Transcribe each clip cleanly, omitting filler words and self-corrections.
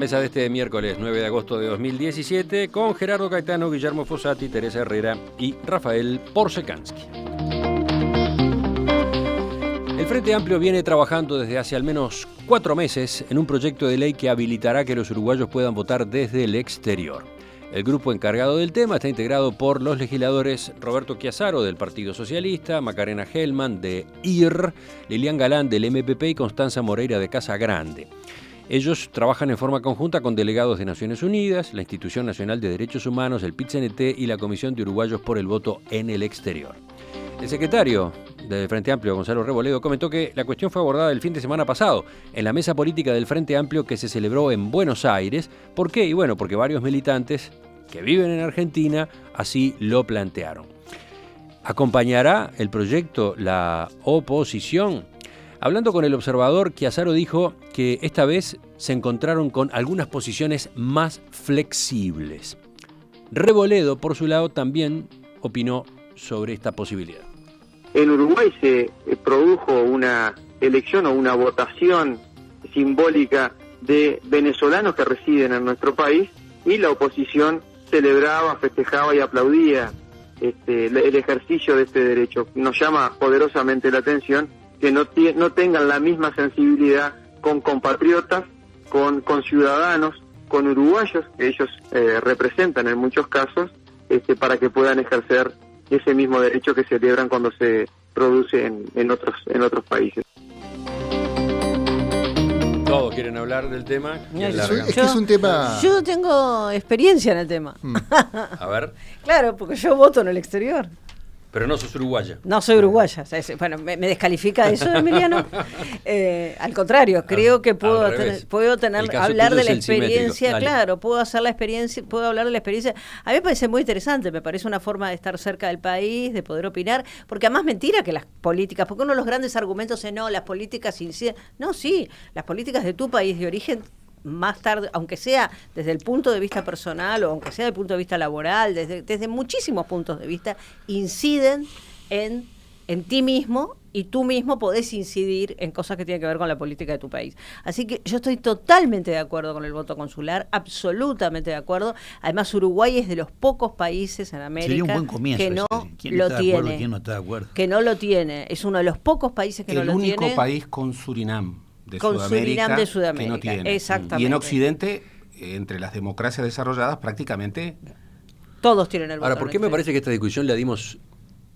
mesa de este miércoles 9 de agosto de 2017 con Gerardo Caetano, Guillermo Fossati, Teresa Herrera y Rafael Porsekansky. El Frente Amplio viene trabajando desde hace al menos 4 meses en un proyecto de ley que habilitará que los uruguayos puedan votar desde el exterior. El grupo encargado del tema está integrado por los legisladores Roberto Chiasaro del Partido Socialista, Macarena Hellman de IR, Lilian Galán del MPP y Constanza Moreira de Casa Grande. Ellos trabajan en forma conjunta con delegados de Naciones Unidas, la Institución Nacional de Derechos Humanos, el PIT-CNT y la Comisión de Uruguayos por el Voto en el Exterior. El secretario del Frente Amplio, Gonzalo Reboledo, comentó que la cuestión fue abordada el fin de semana pasado en la mesa política del Frente Amplio que se celebró en Buenos Aires. ¿Por qué? Y bueno, porque varios militantes que viven en Argentina así lo plantearon. ¿Acompañará el proyecto la oposición? Hablando con El Observador, Chiasaro dijo que esta vez se encontraron con algunas posiciones más flexibles. Reboledo, por su lado, también opinó sobre esta posibilidad. En Uruguay se produjo una elección o una votación simbólica de venezolanos que residen en nuestro país y la oposición celebraba, festejaba y aplaudía el ejercicio de este derecho. Nos llama poderosamente la atención que no tengan la misma sensibilidad con compatriotas, con ciudadanos, con uruguayos que ellos representan en muchos casos, para que puedan ejercer ese mismo derecho que celebran cuando se produce en otros países. Todos quieren hablar del tema. Es un tema... Yo tengo experiencia en el tema. A ver. Claro, porque yo voto en el exterior. Pero no sos uruguaya. No soy uruguaya. Bueno, me descalifica eso, Emiliano. Al contrario, creo que puedo hablar de la experiencia. Claro, puedo hablar de la experiencia. A mí me parece muy interesante, me parece una forma de estar cerca del país, de poder opinar, porque además mentira que las políticas, porque uno de los grandes argumentos es no, las políticas inciden. No, sí, las políticas de tu país de origen más tarde, aunque sea desde el punto de vista personal o aunque sea desde el punto de vista laboral, desde muchísimos puntos de vista, inciden en ti mismo y tú mismo podés incidir en cosas que tienen que ver con la política de tu país. Así que yo estoy totalmente de acuerdo con el voto consular, absolutamente de acuerdo. Además, Uruguay es de los pocos países en América que no lo tiene. ¿Quién no está de acuerdo? Que no lo tiene. Es uno de los pocos países que no lo tiene. El único país con Surinam. Con Surinam de Sudamérica, que no tiene. Exactamente. Y en Occidente, entre las democracias desarrolladas, prácticamente todos tienen el voto. Ahora, ¿por qué me parece que esta discusión la dimos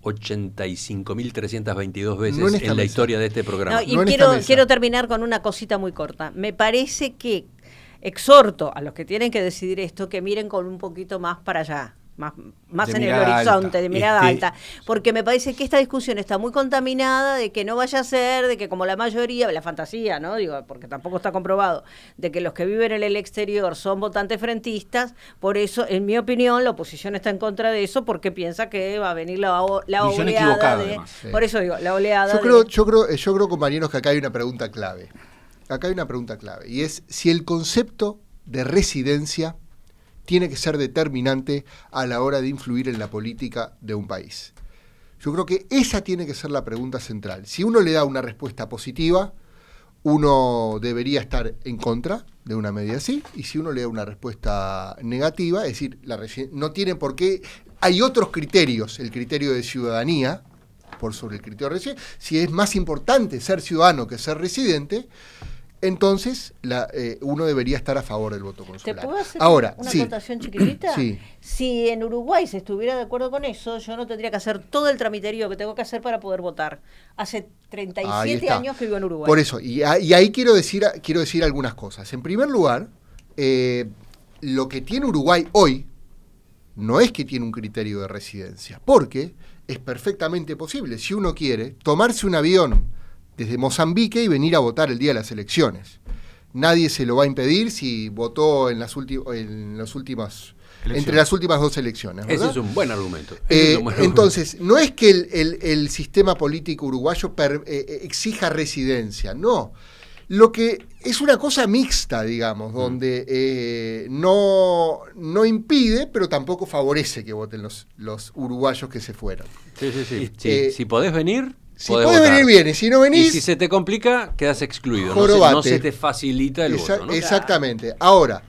85.322 veces en la historia de este programa? Quiero terminar con una cosita muy corta. Me parece que exhorto a los que tienen que decidir esto que miren con un poquito más para allá. Más en el horizonte, de mirada alta, porque me parece que esta discusión está muy contaminada de que no vaya a ser, de que como la mayoría, la fantasía, ¿no? Digo, porque tampoco está comprobado, de que los que viven en el exterior son votantes frentistas, por eso, en mi opinión, la oposición está en contra de eso, porque piensa que va a venir la oleada de... Sí. Por eso digo, la oleada yo creo, compañeros, que acá hay una pregunta clave. Y es si el concepto de residencia tiene que ser determinante a la hora de influir en la política de un país. Yo creo que esa tiene que ser la pregunta central. Si uno le da una respuesta positiva, uno debería estar en contra de una medida así, y si uno le da una respuesta negativa, es decir, no tiene por qué... Hay otros criterios, el criterio de ciudadanía, por sobre el criterio de residencia. Si es más importante ser ciudadano que ser residente, entonces uno debería estar a favor del voto consular. ¿Te puedo hacer una acotación chiquitita? Sí. Si en Uruguay se estuviera de acuerdo con eso, yo no tendría que hacer todo el tramiterío que tengo que hacer para poder votar. Hace 37 años que vivo en Uruguay. Por eso, y ahí quiero decir algunas cosas. En primer lugar, lo que tiene Uruguay hoy no es que tiene un criterio de residencia, porque es perfectamente posible, si uno quiere, tomarse un avión desde Mozambique y venir a votar el día de las elecciones. Nadie se lo va a impedir si votó entre las últimas 2 elecciones, ¿verdad? Ese es un buen argumento. Entonces, no es que el sistema político uruguayo exija residencia, no. Lo que es una cosa mixta, digamos, donde no impide, pero tampoco favorece que voten los uruguayos que se fueron. Sí. Si podés venir, Si puedes venir, bien, y si no venís... Y si se te complica, quedas excluido. No se te facilita el voto, ¿no? Exactamente. Ahora,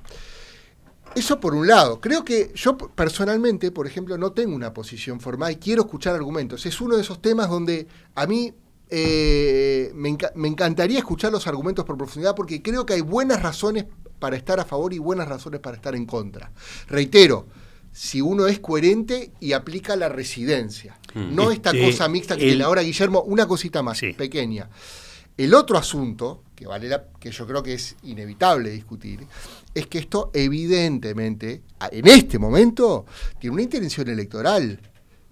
eso por un lado. Creo que yo personalmente, por ejemplo, no tengo una posición formada y quiero escuchar argumentos. Es uno de esos temas donde a mí me encantaría escuchar los argumentos por profundidad, porque creo que hay buenas razones para estar a favor y buenas razones para estar en contra. Reitero, si uno es coherente y aplica la residencia. No esta cosa mixta que tiene ahora Guillermo, una cosita más pequeña. El otro asunto, que yo creo que es inevitable discutir, es que esto evidentemente, en este momento, tiene una intención electoral.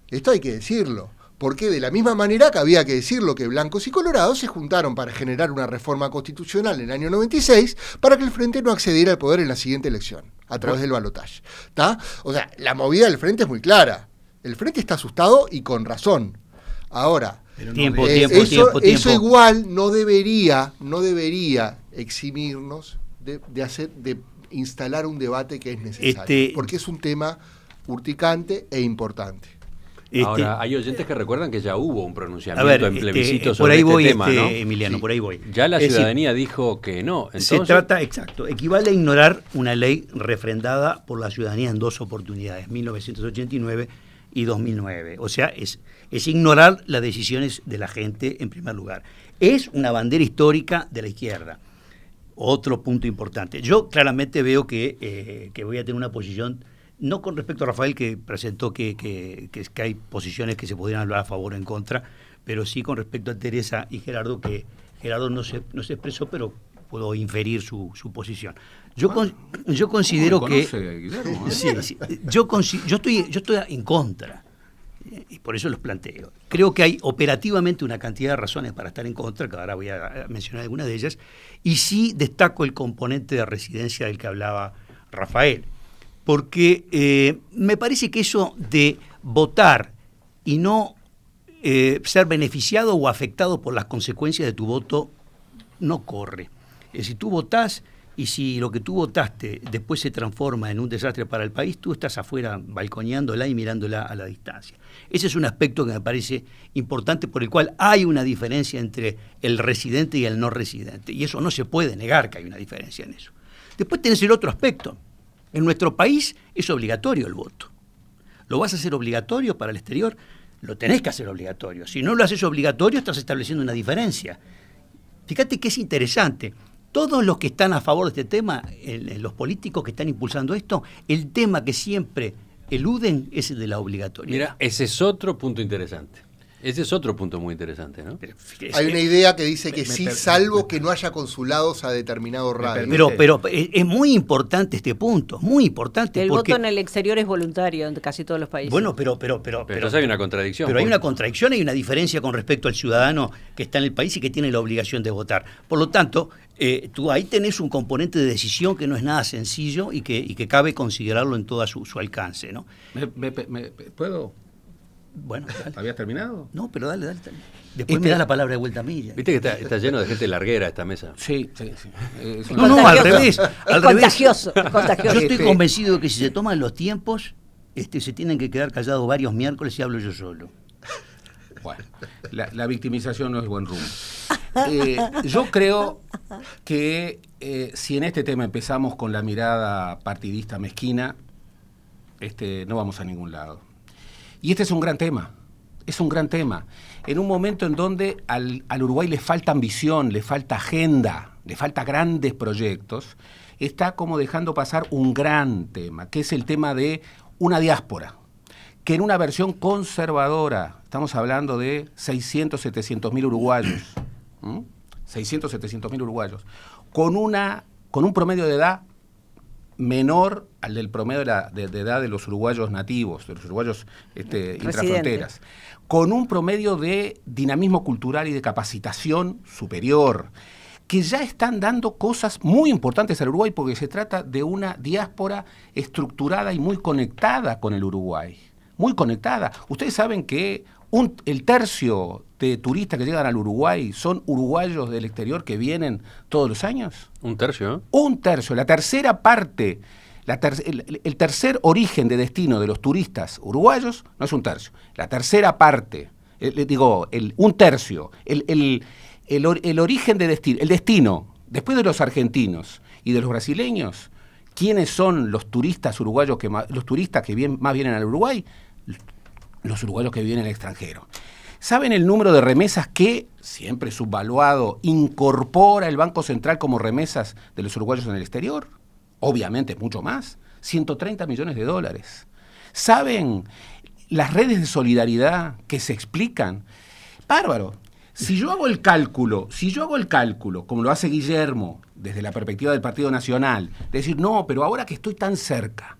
Esto hay que decirlo. Porque de la misma manera que había que decirlo que blancos y colorados se juntaron para generar una reforma constitucional en el año 96 para que el Frente no accediera al poder en la siguiente elección, a través del balotaje. O sea, la movida del Frente es muy clara. El Frente está asustado y con razón. Ahora, eso igual no debería eximirnos de instalar un debate que es necesario, porque es un tema urticante e importante. Ahora, hay oyentes que recuerdan que ya hubo un pronunciamiento en plebiscito sobre tema, ¿no? Emiliano, por ahí voy. Ya la ciudadanía dijo que no. Entonces... Se trata, equivale a ignorar una ley refrendada por la ciudadanía en 2 oportunidades, 1989 y 2009. O sea, es ignorar las decisiones de la gente en primer lugar. Es una bandera histórica de la izquierda. Otro punto importante. Yo claramente veo que voy a tener una posición... No con respecto a Rafael, que presentó que hay posiciones que se podrían hablar a favor o en contra, pero sí con respecto a Teresa y Gerardo, que Gerardo no se expresó, pero puedo inferir su posición. Yo considero que... Guillermo, yo estoy en contra, y por eso los planteo. Creo que hay operativamente una cantidad de razones para estar en contra, que ahora voy a mencionar algunas de ellas, y sí destaco el componente de residencia del que hablaba Rafael. Porque me parece que eso de votar y no ser beneficiado o afectado por las consecuencias de tu voto no corre. Si tú votás y si lo que tú votaste después se transforma en un desastre para el país, tú estás afuera balconeándola y mirándola a la distancia. Ese es un aspecto que me parece importante, por el cual hay una diferencia entre el residente y el no residente. Y eso no se puede negar, que hay una diferencia en eso. Después tenés el otro aspecto. En nuestro país es obligatorio el voto. ¿Lo vas a hacer obligatorio para el exterior? Lo tenés que hacer obligatorio. Si no lo haces obligatorio, estás estableciendo una diferencia. Fíjate que es interesante. Todos los que están a favor de este tema, los políticos que están impulsando esto, el tema que siempre eluden es el de la obligatoriedad. Mira, ese es otro punto interesante. Ese es otro punto muy interesante, ¿no? Hay una idea que dice que sí, salvo que no haya consulados a determinado radio. Pero es muy importante este punto, muy importante. El voto en el exterior es voluntario en casi todos los países. Bueno, pero hay una contradicción. Pero hay una contradicción, hay una diferencia con respecto al ciudadano que está en el país y que tiene la obligación de votar. Por lo tanto, tú ahí tenés un componente de decisión que no es nada sencillo y que cabe considerarlo en todo su alcance, ¿no? ¿Puedo? Bueno, dale. ¿Habías terminado? No, pero dale. Después me das la palabra de vuelta a mí. Viste que está lleno de gente larguera esta mesa. Sí. No, al revés. Es contagioso. Yo estoy convencido de que si se toman los tiempos, se tienen que quedar callados varios miércoles y hablo yo solo. Bueno, la victimización no es buen rumbo. Yo creo que si en este tema empezamos con la mirada partidista mezquina, no vamos a ningún lado. Y este es un gran tema, En un momento en donde al Uruguay le falta ambición, le falta agenda, le falta grandes proyectos, está como dejando pasar un gran tema, que es el tema de una diáspora, que en una versión conservadora, estamos hablando de 600, 700 mil uruguayos, 600, 700 mil uruguayos, con un promedio de edad menor al del promedio de edad de los uruguayos nativos, de los uruguayos intrafronteras, con un promedio de dinamismo cultural y de capacitación superior, que ya están dando cosas muy importantes al Uruguay, porque se trata de una diáspora estructurada y muy conectada con el Uruguay, muy conectada. Ustedes saben que el tercio de turistas que llegan al Uruguay son uruguayos del exterior que vienen todos los años. ¿Un tercio? Un tercio, la tercera parte, el tercer origen de destino de los turistas uruguayos no es un tercio. La tercera parte un tercio, el origen de destino, el destino, después de los argentinos y de los brasileños, ¿quiénes son los turistas uruguayos los turistas que más vienen al Uruguay? Los uruguayos que viven en el extranjero. ¿Saben el número de remesas que, siempre subvaluado, incorpora el Banco Central como remesas de los uruguayos en el exterior? Obviamente mucho más, 130 millones de dólares. ¿Saben las redes de solidaridad que se explican? Bárbaro. Si yo hago el cálculo, como lo hace Guillermo, desde la perspectiva del Partido Nacional, de decir, no, pero ahora que estoy tan cerca,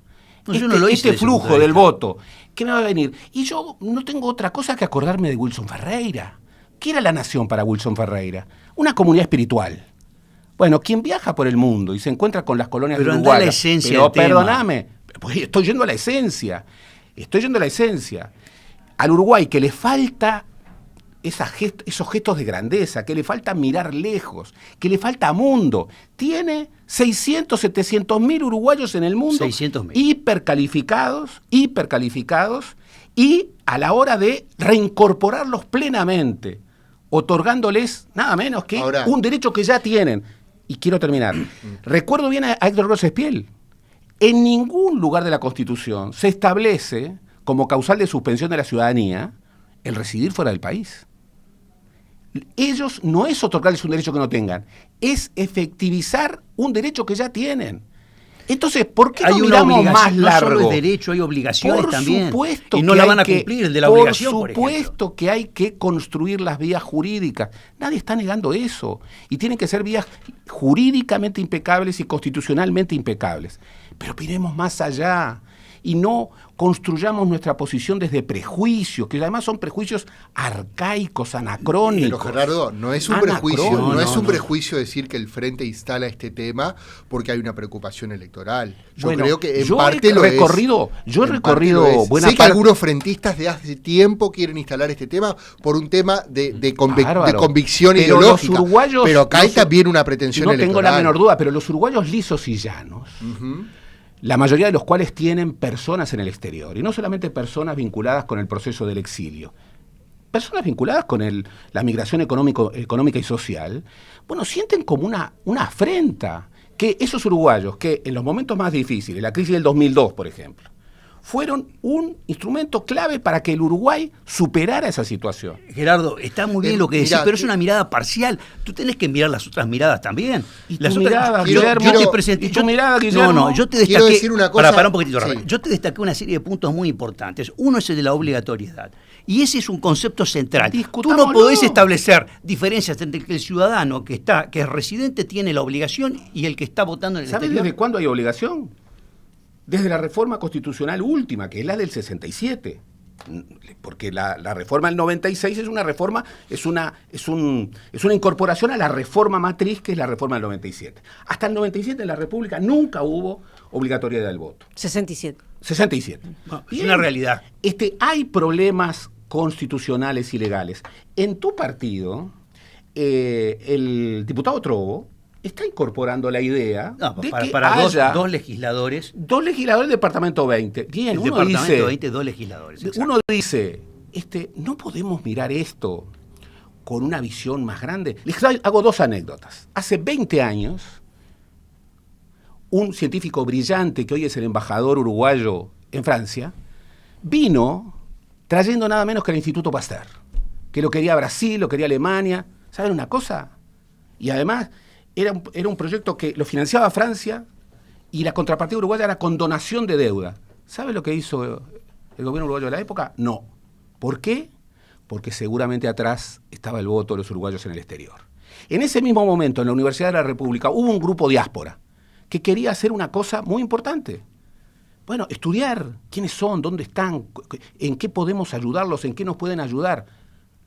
este flujo del voto, ¿qué me va a venir? Y yo no tengo otra cosa que acordarme de Wilson Ferreira. ¿Qué era la nación para Wilson Ferreira? Una comunidad espiritual. Bueno, quien viaja por el mundo y se encuentra con las colonias de Uruguay, la esencia pero perdóname, pues estoy yendo a la esencia. Al Uruguay que le falta esos gestos de grandeza, que le falta mirar lejos, que le falta mundo. Tiene 600, 700 mil uruguayos en el mundo, 600.000. hipercalificados, y a la hora de reincorporarlos plenamente, otorgándoles nada menos que un derecho que ya tienen. Y quiero terminar. Recuerdo bien a Héctor Grosespiel. En ningún lugar de la Constitución se establece como causal de suspensión de la ciudadanía el residir fuera del país. Ellos no es otorgarles un derecho que no tengan, es efectivizar un derecho que ya tienen. Entonces, ¿por qué no miramos más largo? No solo es derecho, hay obligaciones también. Supuesto y no la van a cumplir, el de la obligación, por supuesto que hay que construir las vías jurídicas. Nadie está negando eso. Y tienen que ser vías jurídicamente impecables y constitucionalmente impecables. Pero miremos más allá y no construyamos nuestra posición desde prejuicios, que además son prejuicios arcaicos, anacrónicos. Pero Gerardo, no es un prejuicio decir que el Frente instala este tema porque hay una preocupación electoral. Yo creo que en parte lo es. Yo he recorrido buena parte. Sé que algunos frentistas de hace tiempo quieren instalar este tema por un tema de convicción ideológica. Pero acá hay también una pretensión electoral. No tengo la menor duda, pero los uruguayos lisos y llanos, la mayoría de los cuales tienen personas en el exterior, y no solamente personas vinculadas con el proceso del exilio, personas vinculadas con la migración económica y social, bueno, sienten como una afrenta que esos uruguayos que en los momentos más difíciles, la crisis del 2002, por ejemplo, fueron un instrumento clave para que el Uruguay superara esa situación. Gerardo, está muy bien lo que decís, pero es una mirada parcial. Tú tenés que mirar las otras miradas también. Y las mirada, Guillermo, tu mirada, Guillermo. Yo te destaqué, decir una cosa. Para un poquitito, sí. Yo te destaqué una serie de puntos muy importantes. Uno es el de la obligatoriedad. Y ese es un concepto central. Tú no podés establecer diferencias entre el ciudadano que es residente tiene la obligación y el que está votando en el exterior. ¿Sabes desde cuándo hay obligación? Desde la reforma constitucional última, que es la del 67. Porque la reforma del 96 es una reforma, es una incorporación a la reforma matriz, que es la reforma del 97. Hasta el 97 en la República nunca hubo obligatoriedad del voto. 67. No, es una realidad. Hay problemas constitucionales y legales. En tu partido, el diputado Trovo está incorporando la idea de que haya dos legisladores. Dos legisladores del Departamento 20. Bien, Departamento 20, dos legisladores. Exacto. Uno dice, no podemos mirar esto con una visión más grande. Les hago dos anécdotas. Hace 20 años, un científico brillante, que hoy es el embajador uruguayo en Francia, vino trayendo nada menos que el Instituto Pasteur, que lo quería Brasil, lo quería Alemania. ¿Saben una cosa? Y además era un proyecto que lo financiaba Francia y la contrapartida uruguaya era con donación de deuda. ¿Sabe lo que hizo el gobierno uruguayo de la época? No. ¿Por qué? Porque seguramente atrás estaba el voto de los uruguayos en el exterior. En ese mismo momento, en la Universidad de la República, hubo un grupo diáspora que quería hacer una cosa muy importante. Bueno, estudiar quiénes son, dónde están, en qué podemos ayudarlos, en qué nos pueden ayudar.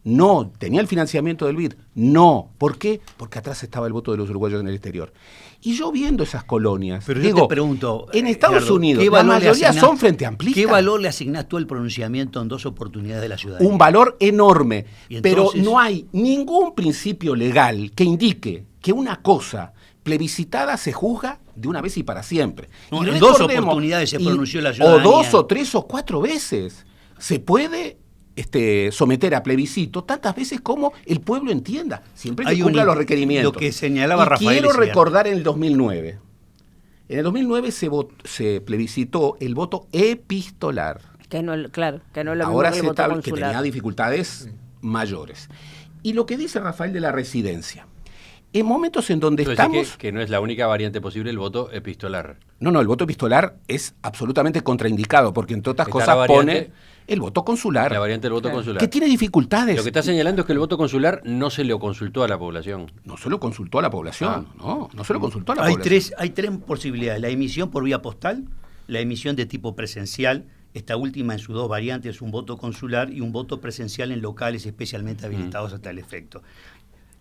No, tenía el financiamiento del BID. No. ¿Por qué? Porque atrás estaba el voto de los uruguayos en el exterior. Y yo viendo esas colonias, pero yo te pregunto, en Estados Unidos, la mayoría son frente amplistas. ¿Qué valor le asignás tú al pronunciamiento en dos oportunidades de la ciudadanía? Un valor enorme. Pero no hay ningún principio legal que indique que una cosa plebiscitada se juzga de una vez y para siempre. No, en dos oportunidades se pronunció la ciudadanía. O dos o tres o cuatro veces. Se puede someter a plebiscito tantas veces como el pueblo entienda, siempre que cumpla los requerimientos. Lo que señalaba Rafael. Quiero recordar en el 2009. En el 2009 se plebiscitó el voto epistolar. Que no, claro, que no es lo ahora mismo que el voto consular. Que tenía dificultades mayores. Y lo que dice Rafael de la residencia. En momentos en donde estamos... Que no es la única variante posible el voto epistolar. No, el voto epistolar es absolutamente contraindicado, porque entre otras cosas pone el voto consular. La variante del voto consular. Que tiene dificultades. Lo que está señalando es que el voto consular no se le consultó a la población. No se lo consultó a la población, no se lo consultó a la población. Hay tres posibilidades: la emisión por vía postal, la emisión de tipo presencial, esta última en sus dos variantes, un voto consular y un voto presencial en locales especialmente habilitados a tal efecto.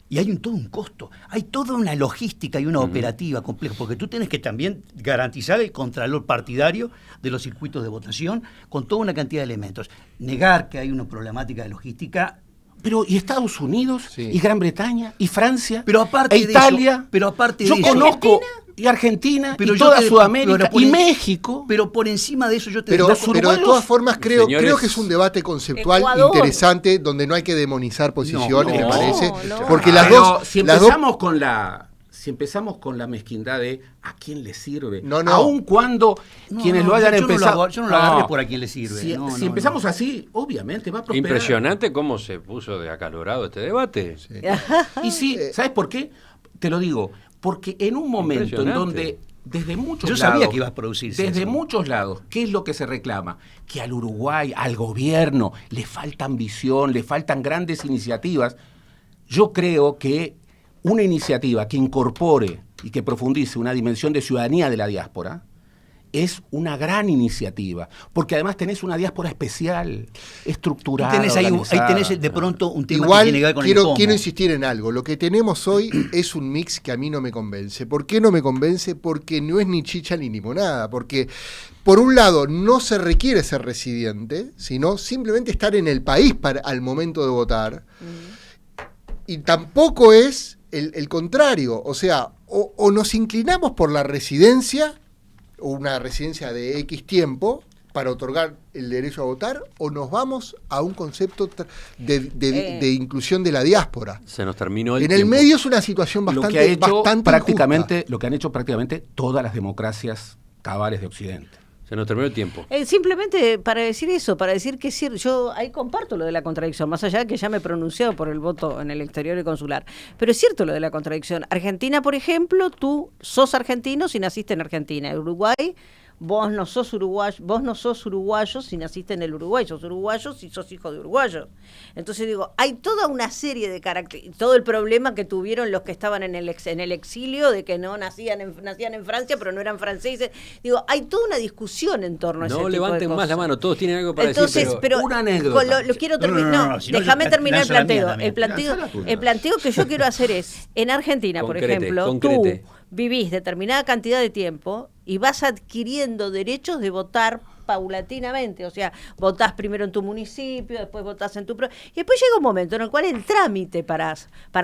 Y hay todo un costo, hay toda una logística y una operativa compleja, porque tú tienes que también garantizar el contralor partidario de los circuitos de votación con toda una cantidad de elementos. Negar que hay una problemática de logística. Pero y Estados Unidos, y Gran Bretaña, y Francia, pero aparte Italia, yo conozco... Y Argentina, pero y toda Sudamérica, y México. Pero por encima de eso yo te digo... Pero de todas formas creo que es un debate conceptual interesante, donde no hay que demonizar posiciones, me parece. Porque las dos... Si empezamos con la mezquindad de a quién le sirve, aun cuando quienes lo hayan empezado... Yo no lo agarré por a quién le sirve. Si empezamos así, obviamente va a prosperar. Impresionante cómo se puso de acalorado este debate. Sí. Y sí, ¿sabes por qué? Te lo digo... Porque en un momento en donde desde muchos lados... Yo sabía que iba a producirse desde eso. Muchos lados, ¿qué es lo que se reclama? Que al Uruguay, al gobierno, le falta ambición, le faltan grandes iniciativas. Yo creo que una iniciativa que incorpore y que profundice una dimensión de ciudadanía de la diáspora es una gran iniciativa, porque además tenés una diáspora especial, estructurada, ahí tenés de pronto un tema igual que tiene que ver con quiero insistir en algo. Lo que tenemos hoy es un mix que a mí no me convence. ¿Por qué no me convence? Porque no es ni chicha ni limonada. Porque, por un lado, no se requiere ser residente, sino simplemente estar en el país al momento de votar. Y tampoco es el contrario. O sea, o nos inclinamos por la residencia, o una residencia de X tiempo para otorgar el derecho a votar, o nos vamos a un concepto de inclusión de la diáspora. Se nos terminó el tiempo. Medio es una situación bastante prácticamente lo que han hecho prácticamente todas las democracias cabales de Occidente. Se nos terminó el tiempo. Simplemente para decir eso, para decir que yo ahí comparto lo de la contradicción, más allá de que ya me he pronunciado por el voto en el exterior y consular. Pero es cierto lo de la contradicción. Argentina, por ejemplo, tú sos argentino si naciste en Argentina. En Uruguay, vos no sos uruguayo si naciste en el Uruguay, sos uruguayo si sos hijo de uruguayo. Entonces digo, hay toda una serie de características, todo el problema que tuvieron los que estaban en el exilio, de que no nacían en Francia, pero no eran franceses. Digo, hay toda una discusión en torno a ese tipo de cosas. No levanten más la mano, todos tienen algo para decir, pero una anécdota. Lo quiero terminar. Déjame terminar el planteo. El planteo que yo quiero hacer es, en Argentina, por ejemplo, tú vivís determinada cantidad de tiempo y vas adquiriendo derechos de votar paulatinamente, o sea, votás primero en tu municipio, después votás en tu... y después llega un momento en el cual el trámite para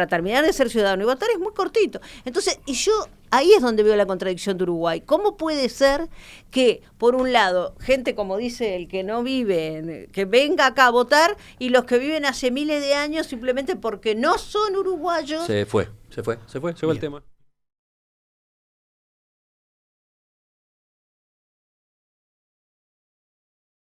terminar de ser ciudadano y votar es muy cortito. Entonces, ahí es donde veo la contradicción de Uruguay. ¿Cómo puede ser que, por un lado, gente, como dice el que no vive, que venga acá a votar, y los que viven hace miles de años simplemente porque no son uruguayos... Se fue el tema.